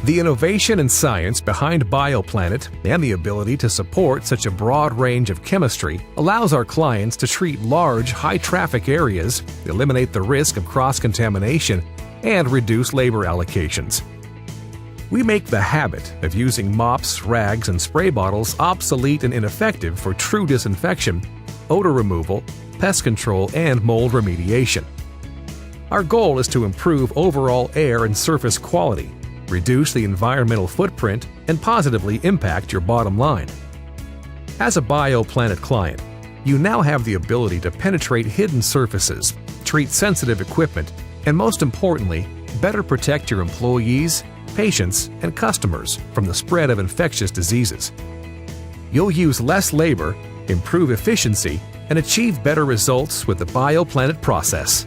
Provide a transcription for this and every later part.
The innovation and science behind ByoPlanet and the ability to support such a broad range of chemistry allows our clients to treat large, high-traffic areas, eliminate the risk of cross-contamination, and reduce labor allocations. We make the habit of using mops, rags, and spray bottles obsolete and ineffective for true disinfection, odor removal, pest control, and mold remediation. Our goal is to improve overall air and surface quality, reduce the environmental footprint, and positively impact your bottom line. As a ByoPlanet client, you now have the ability to penetrate hidden surfaces, treat sensitive equipment, and most importantly, better protect your employees, patients, and customers from the spread of infectious diseases. You'll use less labor, improve efficiency, and achieve better results with the ByoPlanet process.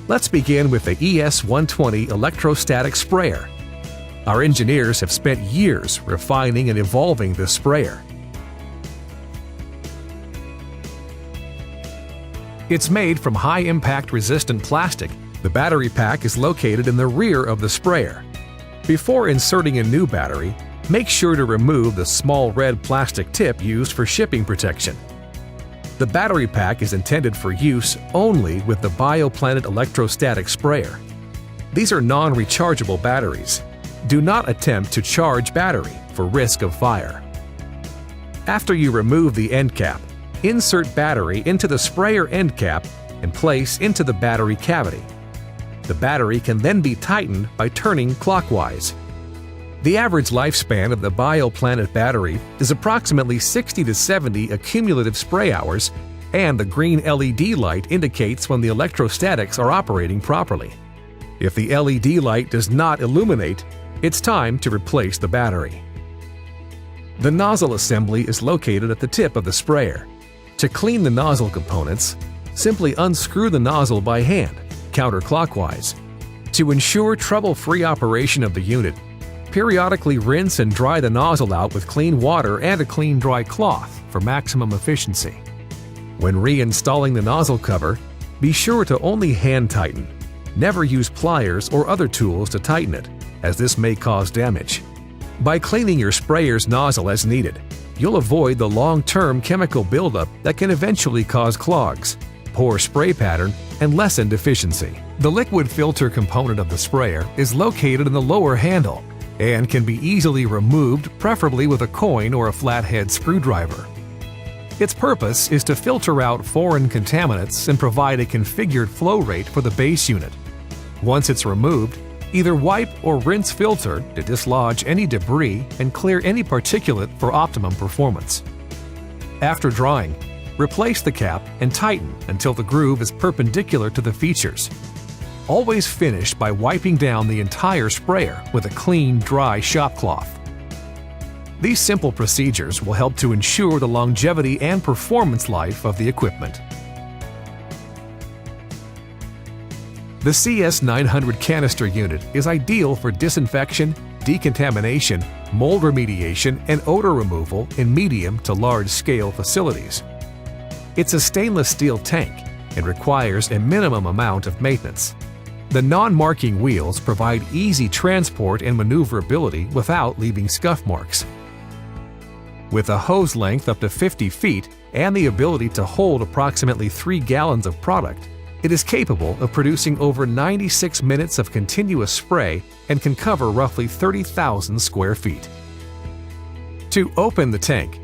Let's begin with the ES120 electrostatic sprayer. Our engineers have spent years refining and evolving this sprayer. It's made from high-impact resistant plastic. The battery pack is located in the rear of the sprayer. Before inserting a new battery, make sure to remove the small red plastic tip used for shipping protection. The battery pack is intended for use only with the ByoPlanet electrostatic sprayer. These are non-rechargeable batteries. Do not attempt to charge battery for risk of fire. After you remove the end cap, insert battery into the sprayer end cap and place into the battery cavity. The battery can then be tightened by turning clockwise. The average lifespan of the ByoPlanet battery is approximately 60 to 70 accumulative spray hours, and the green LED light indicates when the electrostatics are operating properly. If the LED light does not illuminate, it's time to replace the battery. The nozzle assembly is located at the tip of the sprayer. To clean the nozzle components, simply unscrew the nozzle by hand, counterclockwise. To ensure trouble-free operation of the unit, periodically rinse and dry the nozzle out with clean water and a clean dry cloth for maximum efficiency. When reinstalling the nozzle cover, be sure to only hand tighten. Never use pliers or other tools to tighten it, as this may cause damage. By cleaning your sprayer's nozzle as needed, you'll avoid the long-term chemical buildup that can eventually cause clogs, poor spray pattern, and lessened efficiency. The liquid filter component of the sprayer is located in the lower handle and can be easily removed, preferably with a coin or a flathead screwdriver. Its purpose is to filter out foreign contaminants and provide a configured flow rate for the base unit. Once it's removed, either wipe or rinse filter to dislodge any debris and clear any particulate for optimum performance. After drying, replace the cap and tighten until the groove is perpendicular to the features. Always finish by wiping down the entire sprayer with a clean, dry shop cloth. These simple procedures will help to ensure the longevity and performance life of the equipment. The CS900 canister unit is ideal for disinfection, decontamination, mold remediation, and odor removal in medium to large-scale facilities. It's a stainless steel tank and requires a minimum amount of maintenance. The non-marking wheels provide easy transport and maneuverability without leaving scuff marks. With a hose length up to 50 feet and the ability to hold approximately 3 gallons of product, it is capable of producing over 96 minutes of continuous spray and can cover roughly 30,000 square feet. To open the tank,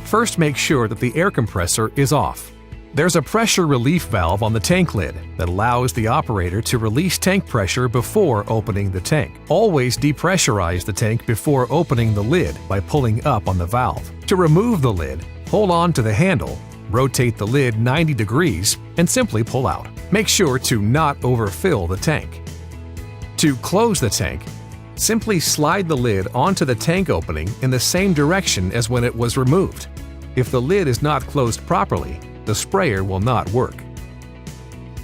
first make sure that the air compressor is off. There's a pressure relief valve on the tank lid that allows the operator to release tank pressure before opening the tank. Always depressurize the tank before opening the lid by pulling up on the valve. To remove the lid, hold on to the handle, rotate the lid 90 degrees, and simply pull out. Make sure to not overfill the tank. To close the tank, simply slide the lid onto the tank opening in the same direction as when it was removed. If the lid is not closed properly, the sprayer will not work.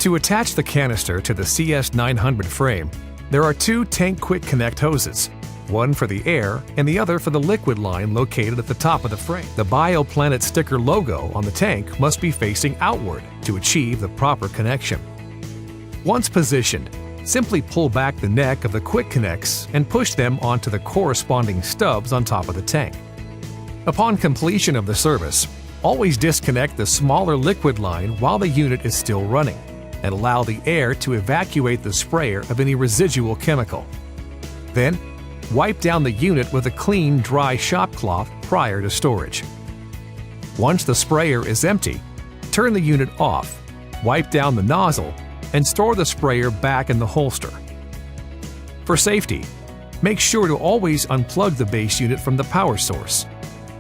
To attach the canister to the CS900 frame, there are 2 Tank Quick Connect hoses, one for the air and the other for the liquid line located at the top of the frame. The ByoPlanet sticker logo on the tank must be facing outward to achieve the proper connection. Once positioned, Simply pull back the neck of the quick connects and push them onto the corresponding stubs on top of the tank. Upon completion of the service, always disconnect the smaller liquid line while the unit is still running, and allow the air to evacuate the sprayer of any residual chemical. Then, wipe down the unit with a clean, dry shop cloth prior to storage. Once the sprayer is empty, turn the unit off, wipe down the nozzle, and store the sprayer back in the holster. For safety, make sure to always unplug the base unit from the power source.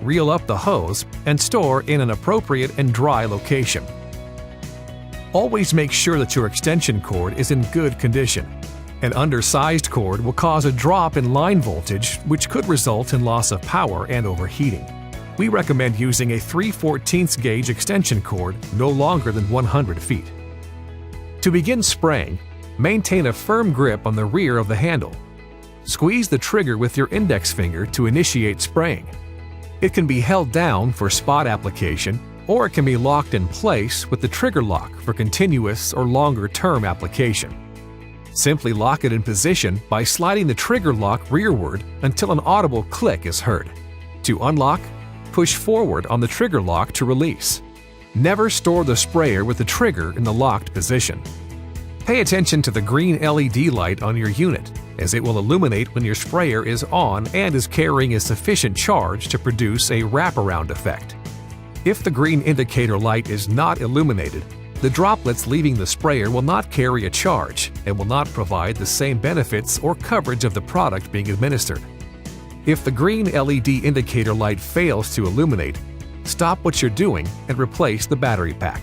Reel up the hose and store in an appropriate and dry location. Always make sure that your extension cord is in good condition. An undersized cord will cause a drop in line voltage, which could result in loss of power and overheating. We recommend using a 3/14 gauge extension cord no longer than 100 feet. To begin spraying, maintain a firm grip on the rear of the handle. Squeeze the trigger with your index finger to initiate spraying. It can be held down for spot application, or it can be locked in place with the trigger lock for continuous or longer-term application. Simply lock it in position by sliding the trigger lock rearward until an audible click is heard. To unlock, push forward on the trigger lock to release. Never store the sprayer with the trigger in the locked position. Pay attention to the green LED light on your unit, as it will illuminate when your sprayer is on and is carrying a sufficient charge to produce a wraparound effect. If the green indicator light is not illuminated, the droplets leaving the sprayer will not carry a charge and will not provide the same benefits or coverage of the product being administered. If the green LED indicator light fails to illuminate, stop what you're doing and replace the battery pack.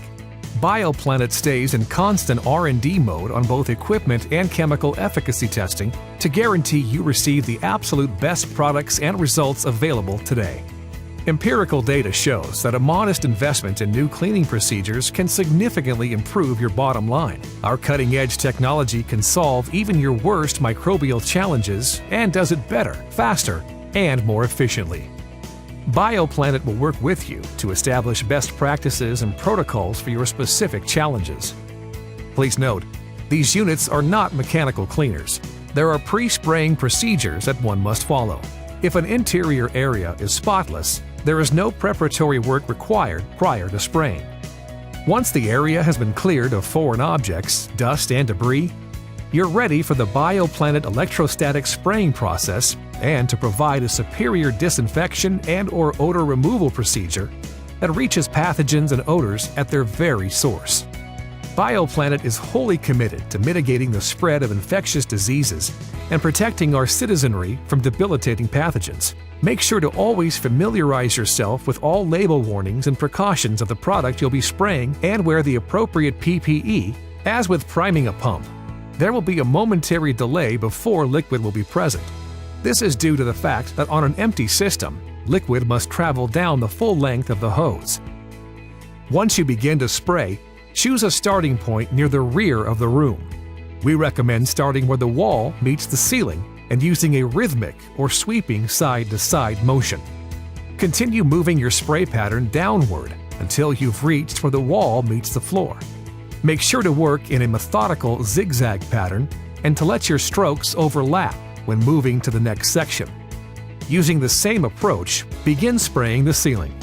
ByoPlanet stays in constant R&D mode on both equipment and chemical efficacy testing to guarantee you receive the absolute best products and results available today. Empirical data shows that a modest investment in new cleaning procedures can significantly improve your bottom line. Our cutting-edge technology can solve even your worst microbial challenges and does it better, faster, and more efficiently. ByoPlanet will work with you to establish best practices and protocols for your specific challenges. Please note, these units are not mechanical cleaners. There are pre-spraying procedures that one must follow. If an interior area is spotless, there is no preparatory work required prior to spraying. Once the area has been cleared of foreign objects, dust, and debris, you're ready for the ByoPlanet electrostatic spraying process and to provide a superior disinfection and/or odor removal procedure that reaches pathogens and odors at their very source. ByoPlanet is wholly committed to mitigating the spread of infectious diseases and protecting our citizenry from debilitating pathogens. Make sure to always familiarize yourself with all label warnings and precautions of the product you'll be spraying and wear the appropriate PPE. As with priming a pump, there will be a momentary delay before liquid will be present. This is due to the fact that on an empty system, liquid must travel down the full length of the hose. Once you begin to spray, choose a starting point near the rear of the room. We recommend starting where the wall meets the ceiling and using a rhythmic or sweeping side-to-side motion. Continue moving your spray pattern downward until you've reached where the wall meets the floor. Make sure to work in a methodical zigzag pattern and to let your strokes overlap when moving to the next section. Using the same approach, begin spraying the ceiling.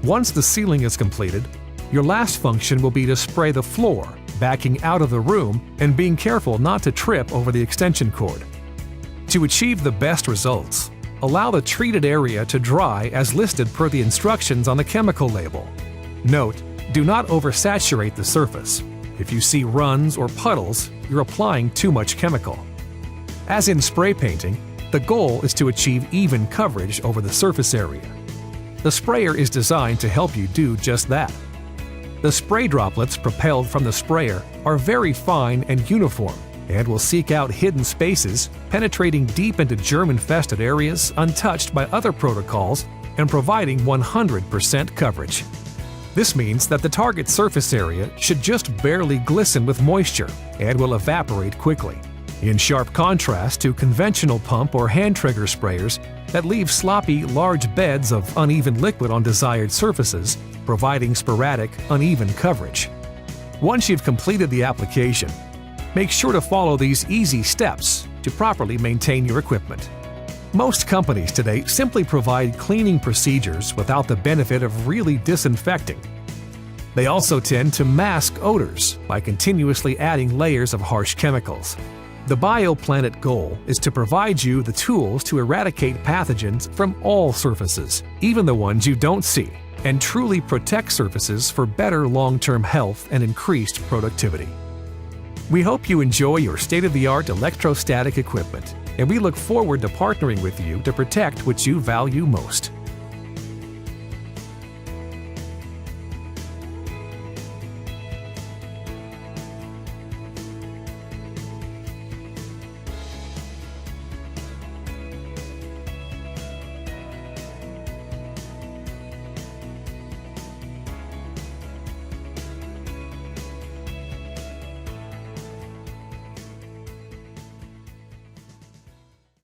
Once the ceiling is completed, your last function will be to spray the floor, backing out of the room and being careful not to trip over the extension cord. To achieve the best results, allow the treated area to dry as listed per the instructions on the chemical label. Note, do not oversaturate the surface. If you see runs or puddles, you're applying too much chemical. As in spray painting, the goal is to achieve even coverage over the surface area. The sprayer is designed to help you do just that. The spray droplets propelled from the sprayer are very fine and uniform and will seek out hidden spaces, penetrating deep into germ-infested areas untouched by other protocols and providing 100% coverage. This means that the target surface area should just barely glisten with moisture and will evaporate quickly, in sharp contrast to conventional pump or hand trigger sprayers that leave sloppy, large beds of uneven liquid on desired surfaces, providing sporadic, uneven coverage. Once you've completed the application, Make sure to follow these easy steps to properly maintain your equipment. Most companies today simply provide cleaning procedures without the benefit of really disinfecting. They also tend to mask odors by continuously adding layers of harsh chemicals. The ByoPlanet goal is to provide you the tools to eradicate pathogens from all surfaces, even the ones you don't see, and truly protect surfaces for better long-term health and increased productivity. We hope you enjoy your state-of-the-art electrostatic equipment, and we look forward to partnering with you to protect what you value most.